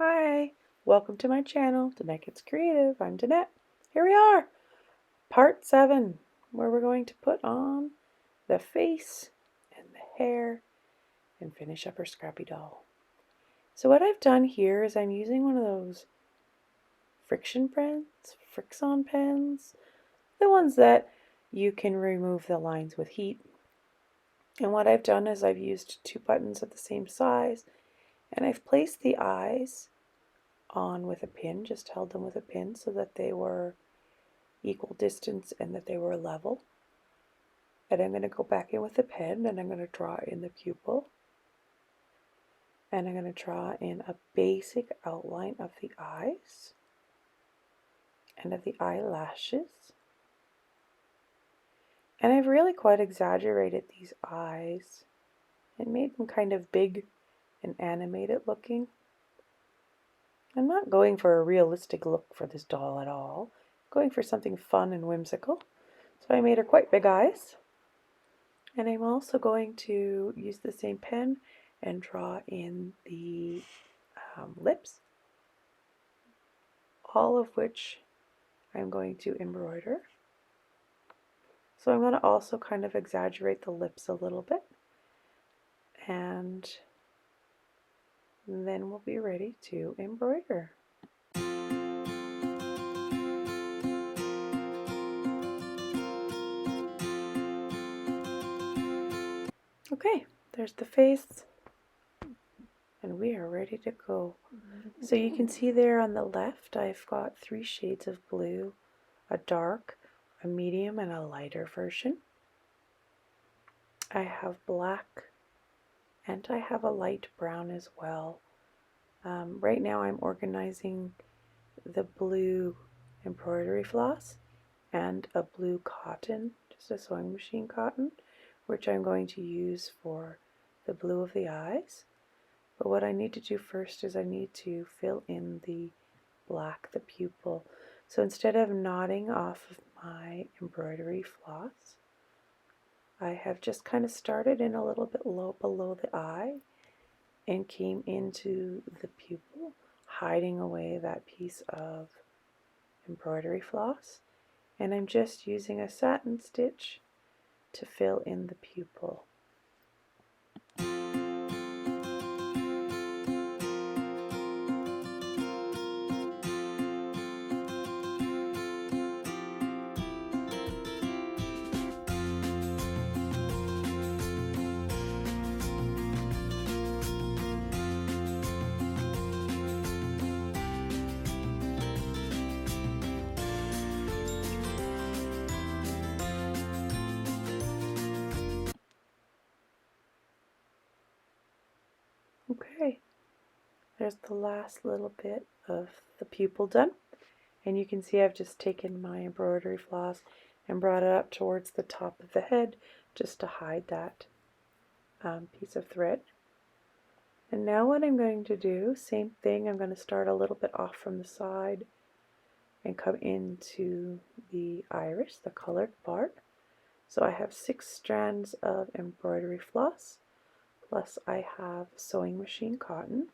Hi, welcome to my channel, Danette Gets Creative. I'm Danette. Here we are, part 7, where we're going to put on the face and the hair and finish up her Scrappy doll. So what I've done here is I'm using one of those Frizon pens, the ones that you can remove the lines with heat. And what I've done is I've used 2 buttons of the same size, and I've placed the eyes on with a pin, just held them with a pin so that they were equal distance and that they were level. And I'm going to go back in with the pen and I'm going to draw in the pupil. And I'm going to draw in a basic outline of the eyes and of the eyelashes. And I've really quite exaggerated these eyes and made them kind of big and animated looking. I'm not going for a realistic look for this doll at all. I'm going for something fun and whimsical. So I made her quite big eyes. And I'm also going to use the same pen and draw in the lips, all of which I'm going to embroider. So I'm going to also kind of exaggerate the lips a little bit. And then we'll be ready to embroider. Okay, there's the face, and we are ready to go. So you can see there on the left, I've got 3 shades of blue, a dark, a medium, and a lighter version. I have black, and I have a light brown as well. Right now I'm organizing the blue embroidery floss and a blue cotton, just a sewing machine cotton, which I'm going to use for the blue of the eyes. But what I need to do first is I need to fill in the black, the pupil. So instead of knotting off of my embroidery floss, I have just kind of started in a little bit low below the eye and came into the pupil, hiding away that piece of embroidery floss. And I'm just using a satin stitch to fill in the pupil. Okay, there's the last little bit of the pupil done. And you can see I've just taken my embroidery floss and brought it up towards the top of the head just to hide that piece of thread. And now what I'm going to do, same thing, I'm going to start a little bit off from the side and come into the iris, the colored part. So I have 6 strands of embroidery floss, plus I have sewing machine cotton,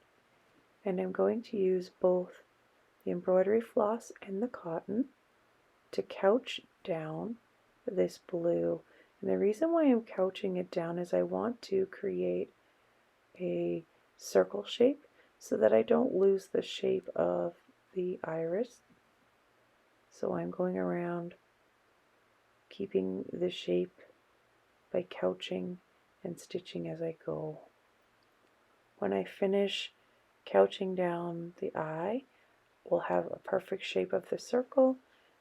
and I'm going to use both the embroidery floss and the cotton to couch down this blue. And the reason why I'm couching it down is I want to create a circle shape so that I don't lose the shape of the iris. So I'm going around keeping the shape by couching and stitching as I go. When I finish couching down the eye, we'll have a perfect shape of the circle,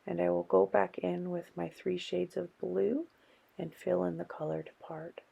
and I will go back in with my 3 shades of blue and fill in the colored part.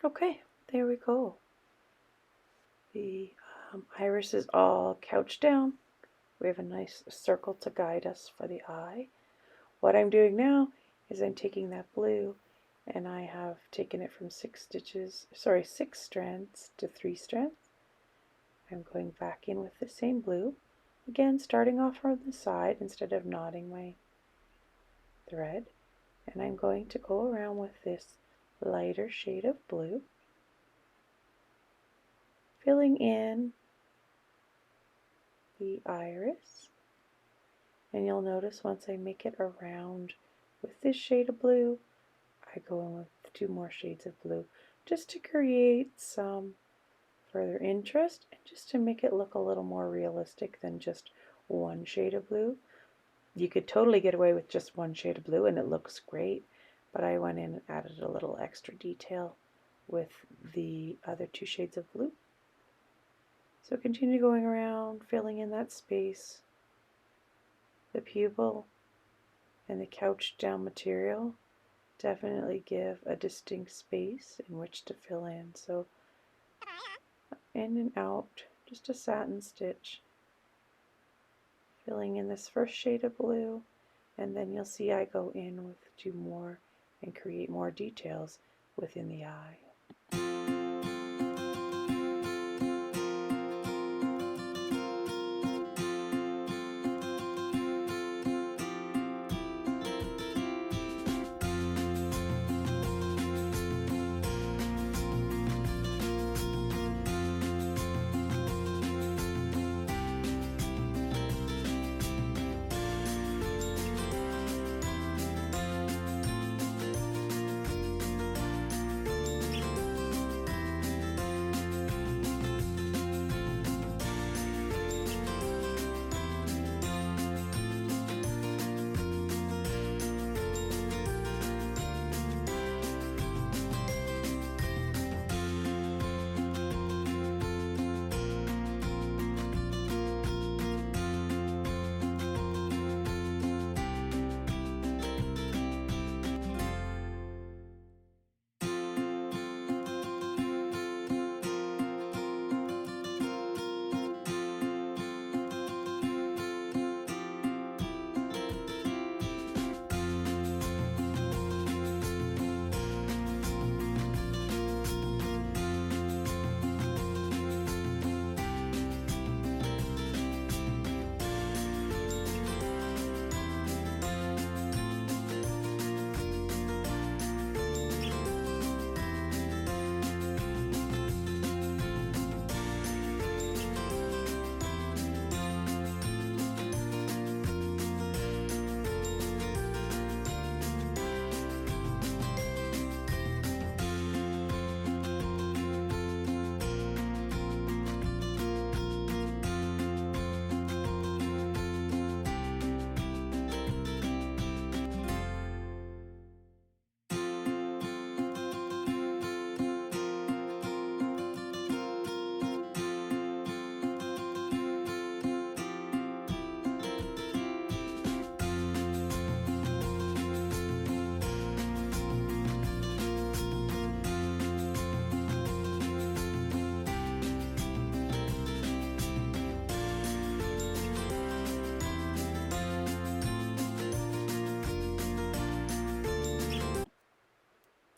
Okay, there we go. The iris is all couched down. We have a nice circle to guide us for the eye. What I'm doing now is I'm taking that blue and I have taken it from 6 strands to 3 strands. I'm going back in with the same blue, again starting off from the side instead of knotting my thread, and I'm going to go around with this lighter shade of blue, filling in the iris. And you'll notice once I make it around with this shade of blue, I go in with 2 more shades of blue just to create some further interest and just to make it look a little more realistic than just one shade of blue. You could totally get away with just one shade of blue and it looks great, but I went in and added a little extra detail with the other 2 shades of blue. So continue going around, filling in that space. The pupil and the couched down material definitely give a distinct space in which to fill in. So in and out, just a satin stitch, filling in this first shade of blue, and then you'll see I go in with 2 more and create more details within the eye.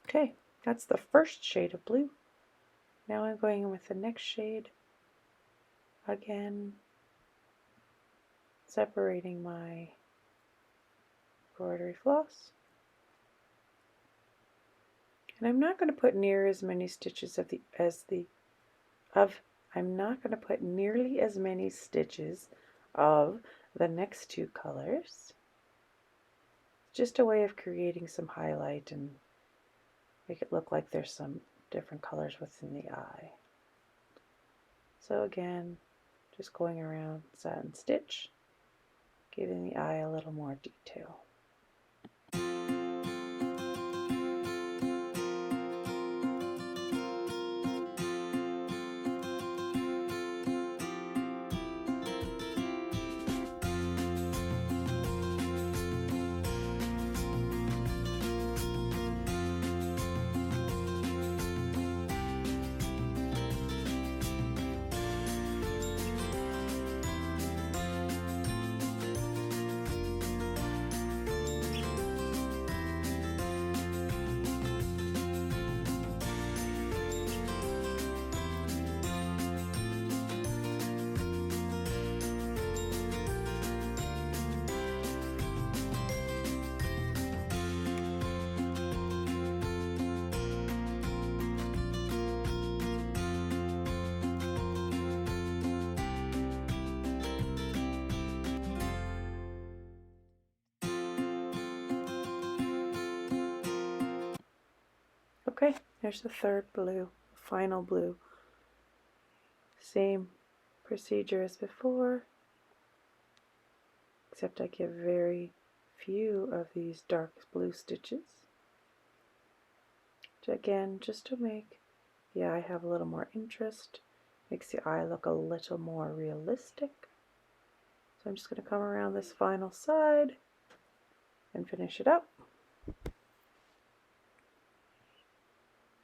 Okay, that's the first shade of blue. Now I'm going in with the next shade, again separating my embroidery floss. And I'm not going to put near as many stitches I'm not going to put nearly as many stitches of the next 2 colors. Just a way of creating some highlight and make it look like there's some different colors within the eye. So again, just going around satin stitch, giving the eye a little more detail. Okay, there's the third blue, final blue. Same procedure as before, except I give very few of these dark blue stitches. Again, just to make the eye have a little more interest, makes the eye look a little more realistic. So I'm just going to come around this final side and finish it up.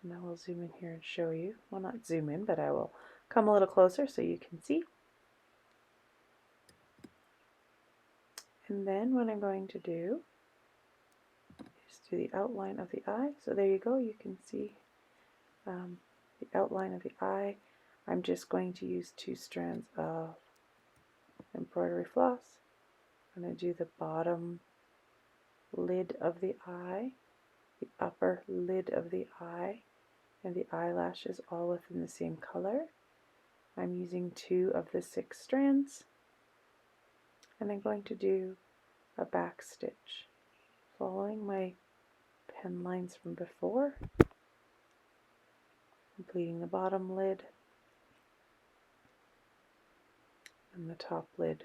And I will zoom in here and show you. Well, not zoom in, but I will come a little closer so you can see. And then what I'm going to do is do the outline of the eye. So there you go, you can see the outline of the eye. I'm just going to use 2 strands of embroidery floss. I'm going to do the bottom lid of the eye, the upper lid of the eye, and the eyelashes all within the same color. I'm using 2 of the 6 strands, and I'm going to do a back stitch following my pen lines from before, completing the bottom lid and the top lid,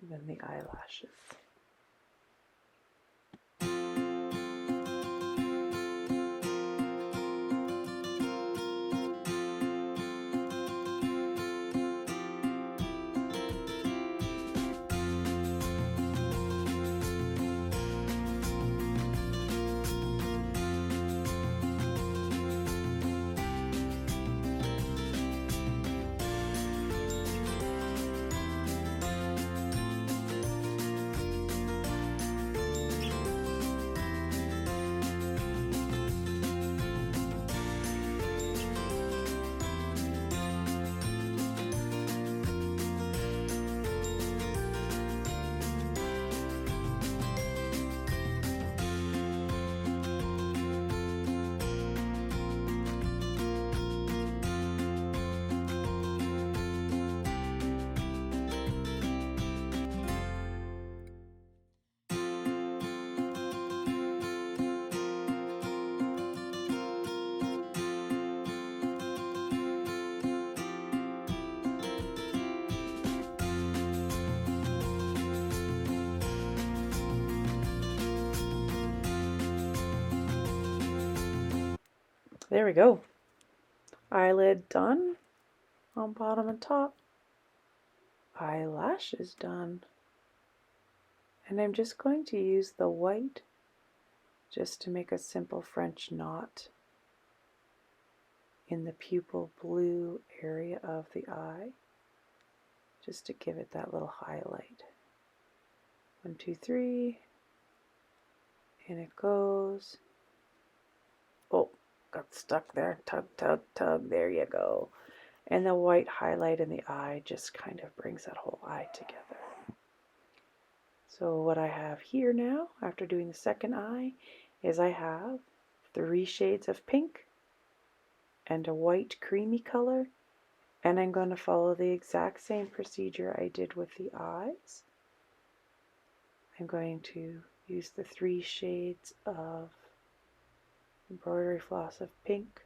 and then the eyelashes. There we go. Eyelid done on bottom and top. Eyelashes done. And I'm just going to use the white just to make a simple French knot in the pupil blue area of the eye, just to give it that little highlight. 1, 2, 3, and it goes. Oh, got stuck there. Tug, tug, tug. There you go. And the white highlight in the eye just kind of brings that whole eye together. So what I have here now, after doing the second eye, is I have 3 shades of pink and a white creamy color, and I'm going to follow the exact same procedure I did with the eyes. I'm going to use the 3 shades of embroidery floss of pink,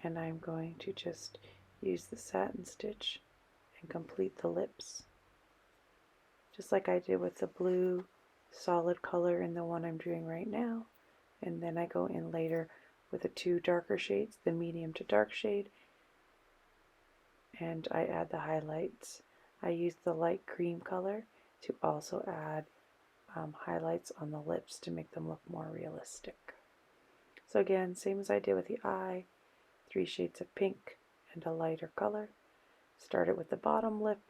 and I'm going to just use the satin stitch and complete the lips, just like I did with the blue solid color in the one I'm doing right now. And then I go in later with the 2 darker shades, the medium to dark shade, and I add the highlights. I use the light cream color to also add highlights on the lips to make them look more realistic. So again, same as I did with the eye, 3 shades of pink and a lighter color. Start it with the bottom lip,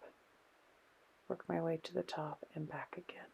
work my way to the top and back again.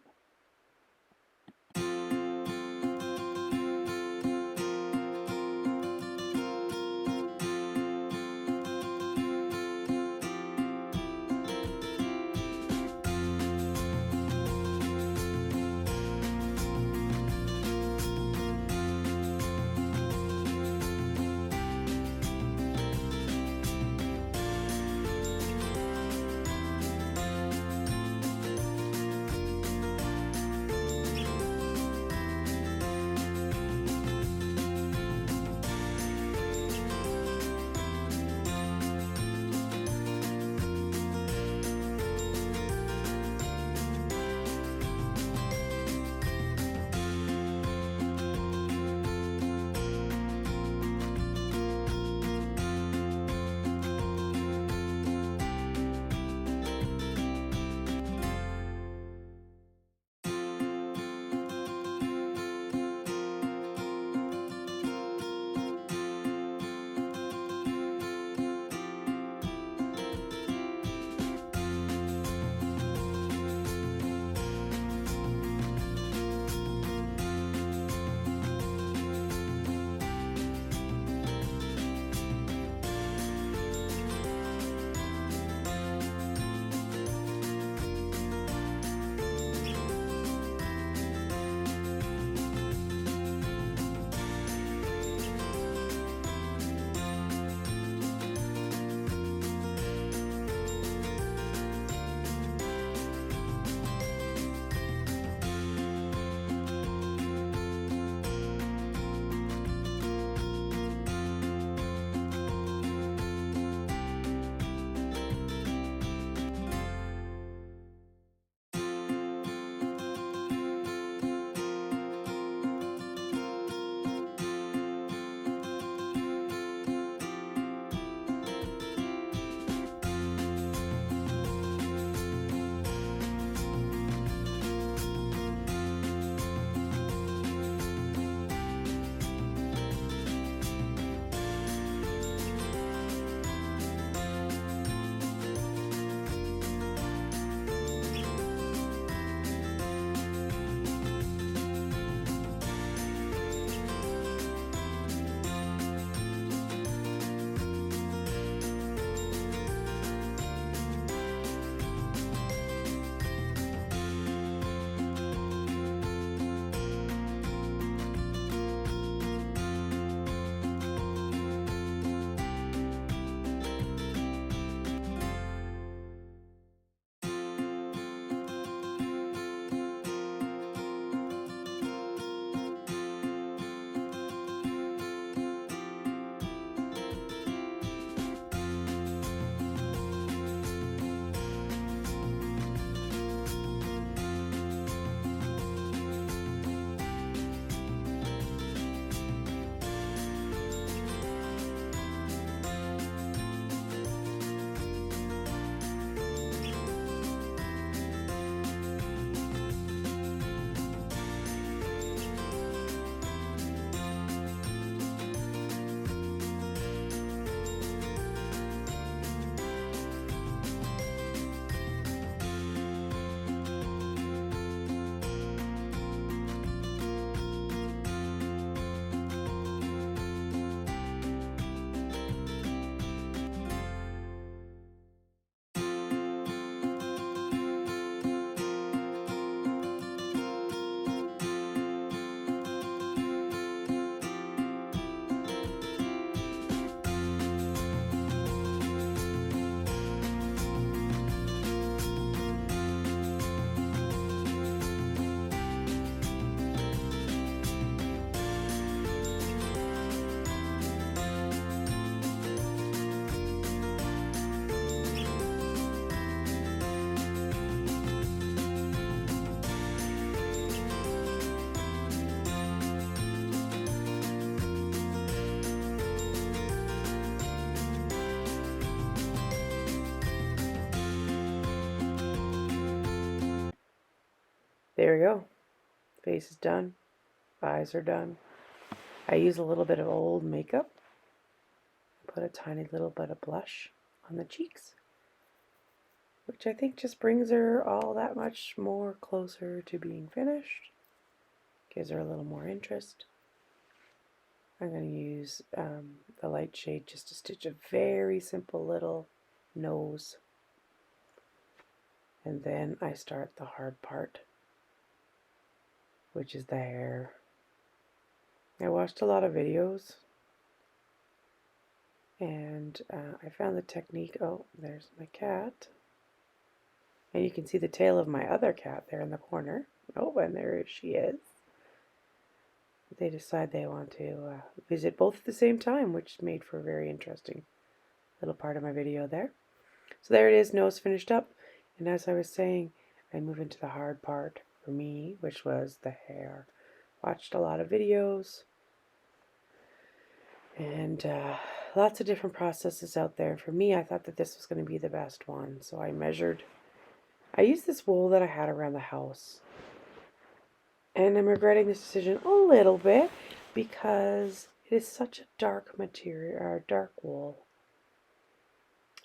we go. Face is done. Eyes are done. I use a little bit of old makeup. Put a tiny little bit of blush on the cheeks, which I think just brings her all that much more closer to being finished. Gives her a little more interest. I'm going to use the light shade just to stitch a very simple little nose. And then I start the hard part, which is the hair. I watched a lot of videos and I found the technique. Oh, there's my cat. And you can see the tail of my other cat there in the corner. Oh, and there she is. They decide they want to visit both at the same time, which made for a very interesting little part of my video there. So there it is, nose finished up. And as I was saying, I move into the hard part for me, which was the hair. Watched a lot of videos and lots of different processes out there. And for me, I thought that this was going to be the best one. So I measured. I used this wool that I had around the house. And I'm regretting this decision a little bit because it is such a dark material, or dark wool.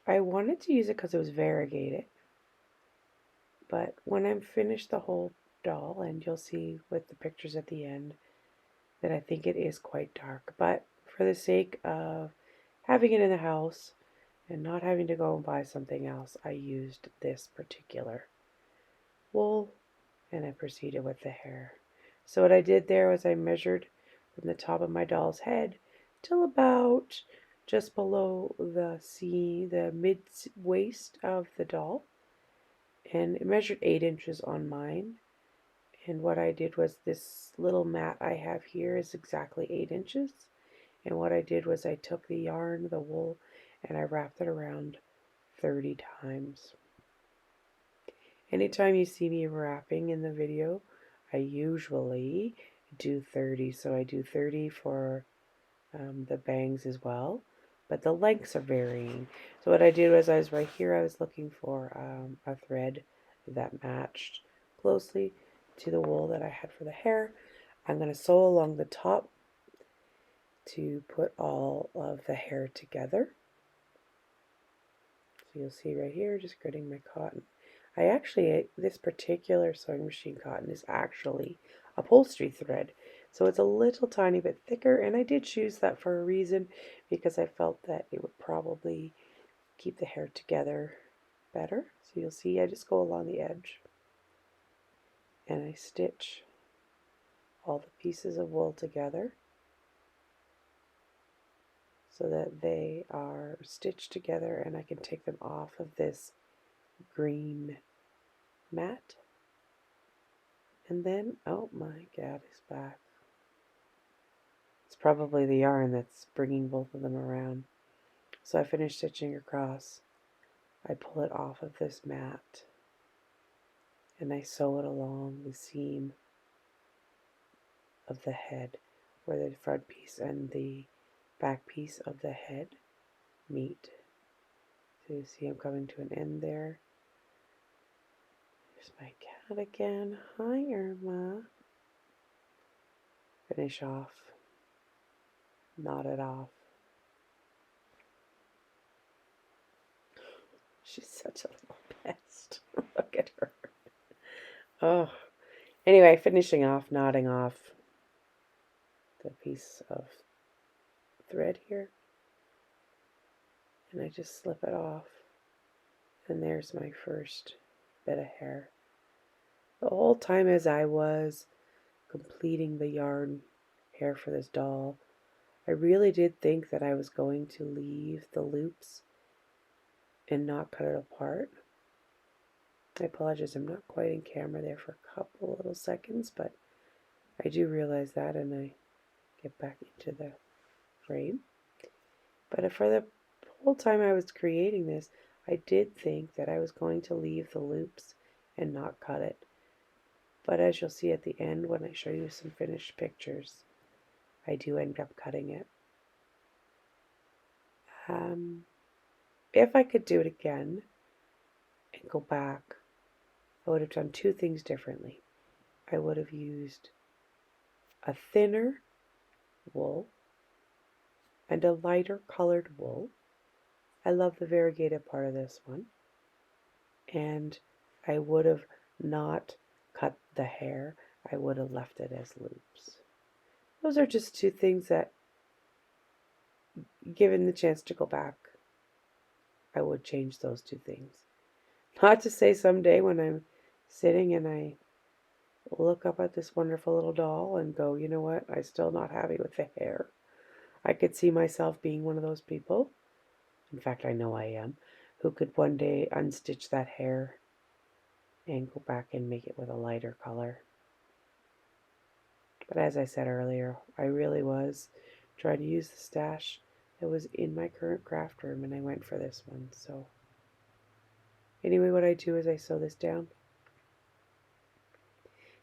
I wanted to use it because it was variegated. But when I'm finished the whole doll, and you'll see with the pictures at the end, that I think it is quite dark. But for the sake of having it in the house and not having to go and buy something else, I used this particular wool and I proceeded with the hair. So what I did there was I measured from the top of my doll's head till about just below the mid waist of the doll, and it measured 8 inches on mine. And what I did was, this little mat I have here is exactly 8 inches. And what I did was I took the yarn, the wool, and I wrapped it around 30 times. Anytime you see me wrapping in the video, I usually do 30. So I do 30 for the bangs as well, but the lengths are varying. So what I did was, I was right here, I was looking for a thread that matched closely to the wool that I had for the hair. I'm going to sew along the top to put all of the hair together. So you'll see right here, just gritting my cotton. This particular sewing machine cotton is actually upholstery thread. So it's a little tiny bit thicker, and I did choose that for a reason, because I felt that it would probably keep the hair together better. So you'll see I just go along the edge and I stitch all the pieces of wool together so that they are stitched together and I can take them off of this green mat. And then, oh, my cat is back. It's probably the yarn that's bringing both of them around. So I finish stitching across. I pull it off of this mat and I sew it along the seam of the head, where the front piece and the back piece of the head meet. So you see I'm coming to an end there. There's my cat again. Hi, Irma. Finish off. Knot it off. She's such a little pest. Look at her. Oh. Anyway, finishing off, knotting off the piece of thread here. And I just slip it off. And there's my first bit of hair. The whole time as I was completing the yarn hair for this doll, I really did think that I was going to leave the loops and not cut it apart. I apologize, I'm not quite in camera there for a couple little seconds, but I do realize that and I get back into the frame. But for the whole time I was creating this, I did think that I was going to leave the loops and not cut it. But as you'll see at the end, when I show you some finished pictures, I do end up cutting it. If I could do it again and go back, I would have done two things differently. I would have used a thinner wool and a lighter colored wool. I love the variegated part of this one. And I would have not cut the hair. I would have left it as loops. Those are just two things that, given the chance to go back, I would change those two things. Not to say someday when I'm sitting and I look up at this wonderful little doll and go, you know what, I'm still not happy with the hair. I could see myself being one of those people. In fact, I know I am, who could one day unstitch that hair and go back and make it with a lighter color. But as I said earlier, I really was trying to use the stash that was in my current craft room, and I went for this one. So anyway, what I do is I sew this down.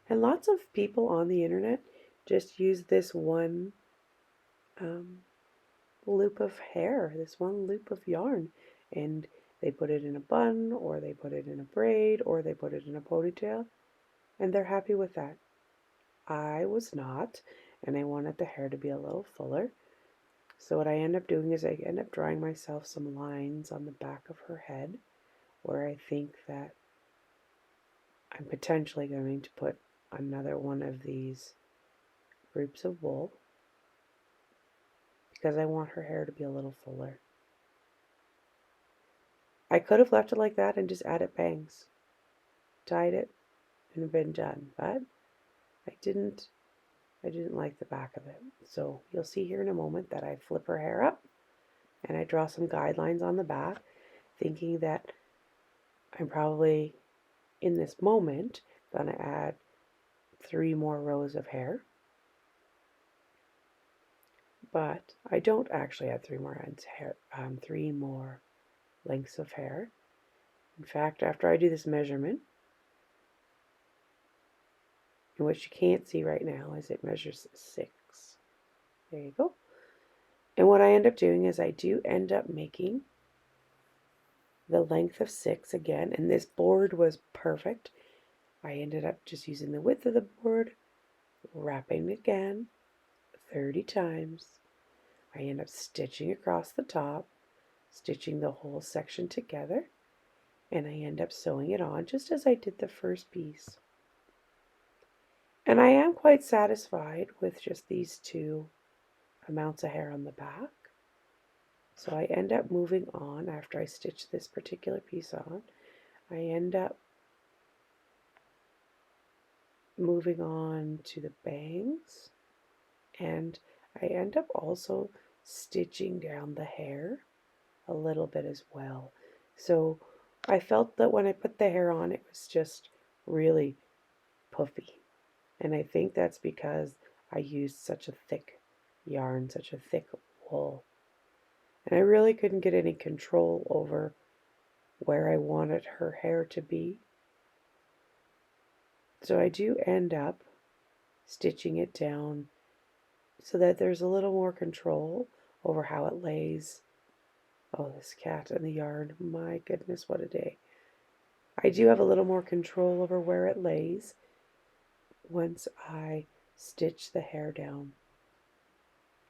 And lots of people on the internet just use this one loop of hair, this one loop of yarn, and they put it in a bun, or they put it in a braid, or they put it in a ponytail, and they're happy with that. I was not, and I wanted the hair to be a little fuller. So what I end up doing is I end up drawing myself some lines on the back of her head where I think that I'm potentially going to put another one of these groups of wool because I want her hair to be a little fuller. I could have left it like that and just added bangs, tied it, and been done, but I didn't like the back of it. So you'll see here in a moment that I flip her hair up and I draw some guidelines on the back, thinking that I'm probably in this moment going to add 3 more rows of hair. But I don't actually add 3 more ends hair, 3 more lengths of hair. In fact, after I do this measurement, and what you can't see right now is it measures 6. There you go. And what I end up doing is I do end up making the length of 6 again, and this board was perfect. I ended up just using the width of the board, wrapping again 30 times. I end up stitching across the top, stitching the whole section together, and I end up sewing it on just as I did the first piece. And I am quite satisfied with just these 2 amounts of hair on the back. So I end up moving on after I stitch this particular piece on. I end up moving on to the bangs, and I end up also stitching down the hair a little bit as well. So I felt that when I put the hair on, it was just really puffy. And I think that's because I used such a thick yarn, such a thick wool. And I really couldn't get any control over where I wanted her hair to be. So I do end up stitching it down so that there's a little more control over how it lays. Oh, this cat and the yarn, my goodness, what a day. I do have a little more control over where it lays once I stitch the hair down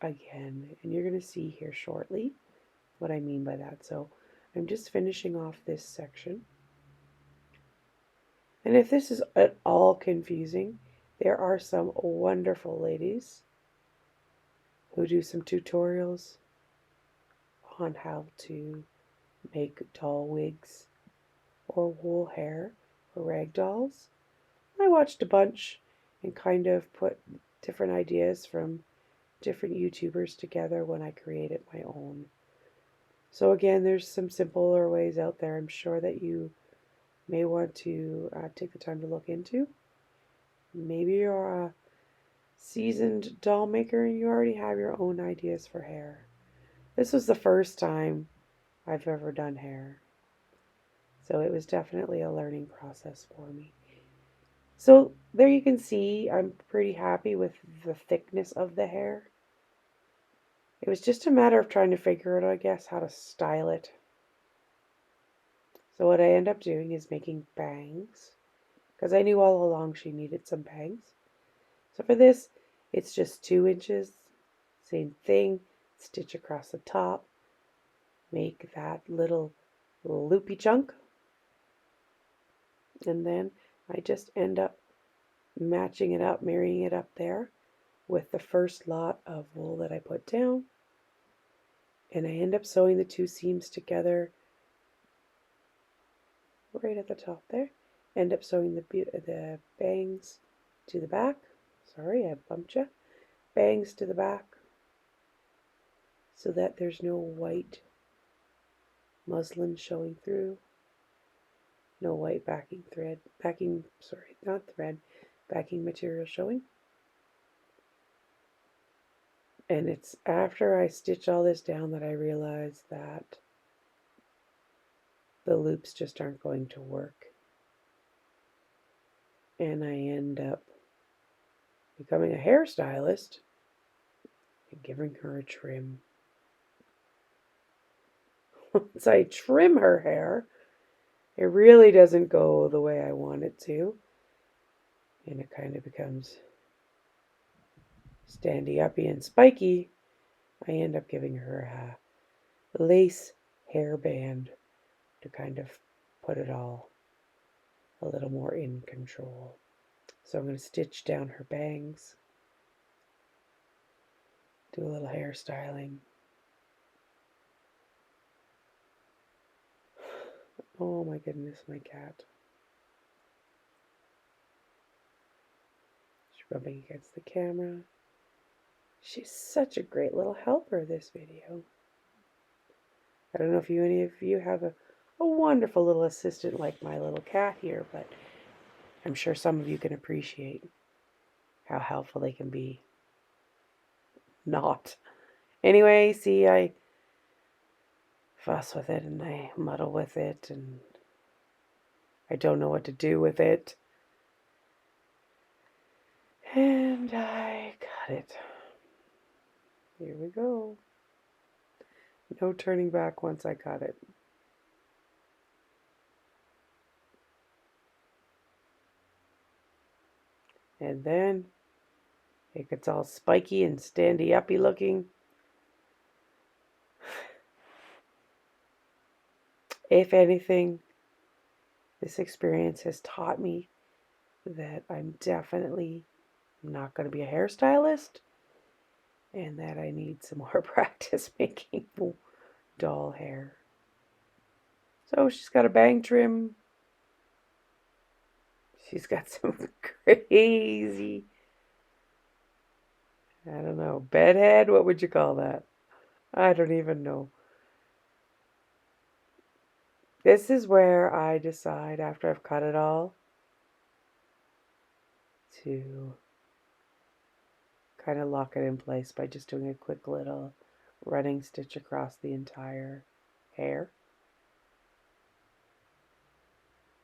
again. And you're going to see here shortly what I mean by that. So I'm just finishing off this section. And if this is at all confusing, there are some wonderful ladies who do some tutorials on how to make doll wigs or wool hair for rag dolls. I watched a bunch and kind of put different ideas from different YouTubers together when I created my own. So again, there's some simpler ways out there I'm sure that you may want to take the time to look into. Maybe you're a seasoned doll maker and you already have your own ideas for hair. This was the first time I've ever done hair, so it was definitely a learning process for me. So there you can see I'm pretty happy with the thickness of the hair. It was just a matter of trying to figure out, I guess, how to style it. So what I end up doing is making bangs, because I knew all along she needed some bangs. So for this, it's just 2 inches, same thing, stitch across the top, make that little loopy chunk, and then I just end up matching it up, marrying it up there with the first lot of wool that I put down, and I end up sewing the 2 seams together right at the top there. End up sewing the bangs to the back. Sorry, I bumped you. Bangs to the back so that there's no white muslin showing through. No white backing material showing. And it's after I stitch all this down that I realize that the loops just aren't going to work. And I end up becoming a hairstylist and giving her a trim. Once I trim her hair, it really doesn't go the way I want it to. And it kind of becomes standy-uppy and spiky. I end up giving her a lace hairband to kind of put it all a little more in control. So I'm going to stitch down her bangs, do a little hairstyling. Oh my goodness, my cat. She's rubbing against the camera. She's such a great little helper, this video. I don't know if any of you have a wonderful little assistant like my little cat here, but I'm sure some of you can appreciate how helpful they can be. Not. Anyway, see, I fuss with it and I muddle with it and I don't know what to do with it. And I got it. Here we go. No turning back once I got it. And then it gets all spiky and standy-uppy looking. If anything, this experience has taught me that I'm definitely not going to be a hairstylist and that I need some more practice making doll hair. So she's got a bang trim. She's got some crazy, I don't know, bedhead? What would you call that? I don't even know. This is where I decide, after I've cut it all, to kind of lock it in place by just doing a quick little running stitch across the entire hair.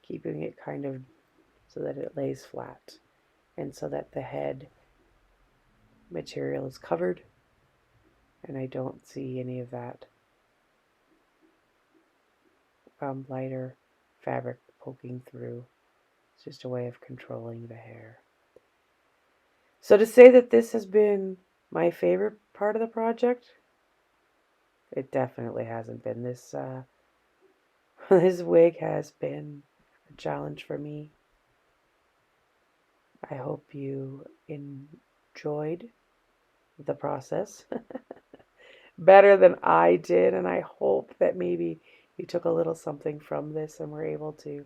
Keeping it kind of so that it lays flat and so that the head material is covered and I don't see any of that lighter fabric poking through. It's just a way of controlling the hair. So to say that this has been my favorite part of the project, it definitely hasn't been. This this wig has been a challenge for me. I hope you enjoyed the process better than I did, and I hope that maybe you took a little something from this and were able to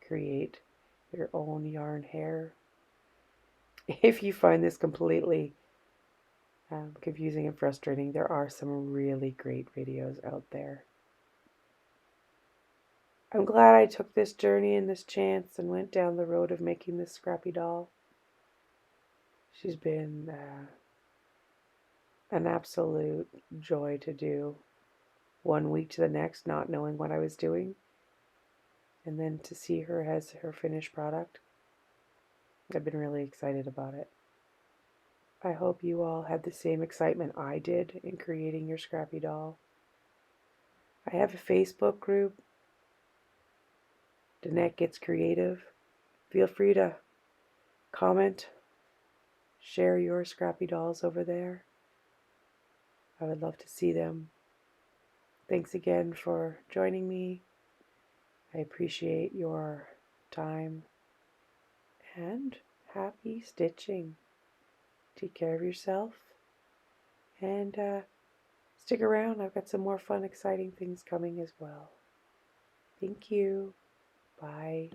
create your own yarn hair. If you find this completely confusing and frustrating, there are some really great videos out there. I'm glad I took this journey and this chance and went down the road of making this Scrappy doll. She's been an absolute joy to do. One week to the next, not knowing what I was doing. And then to see her as her finished product. I've been really excited about it. I hope you all had the same excitement I did in creating your Scrappy doll. I have a Facebook group, Danette Gets Creative. If feel free to comment, share your Scrappy Dolls over there. I would love to see them. Thanks again for joining me. I appreciate your time, and happy stitching. Take care of yourself, and stick around. I've got some more fun, exciting things coming as well. Thank you. Bye.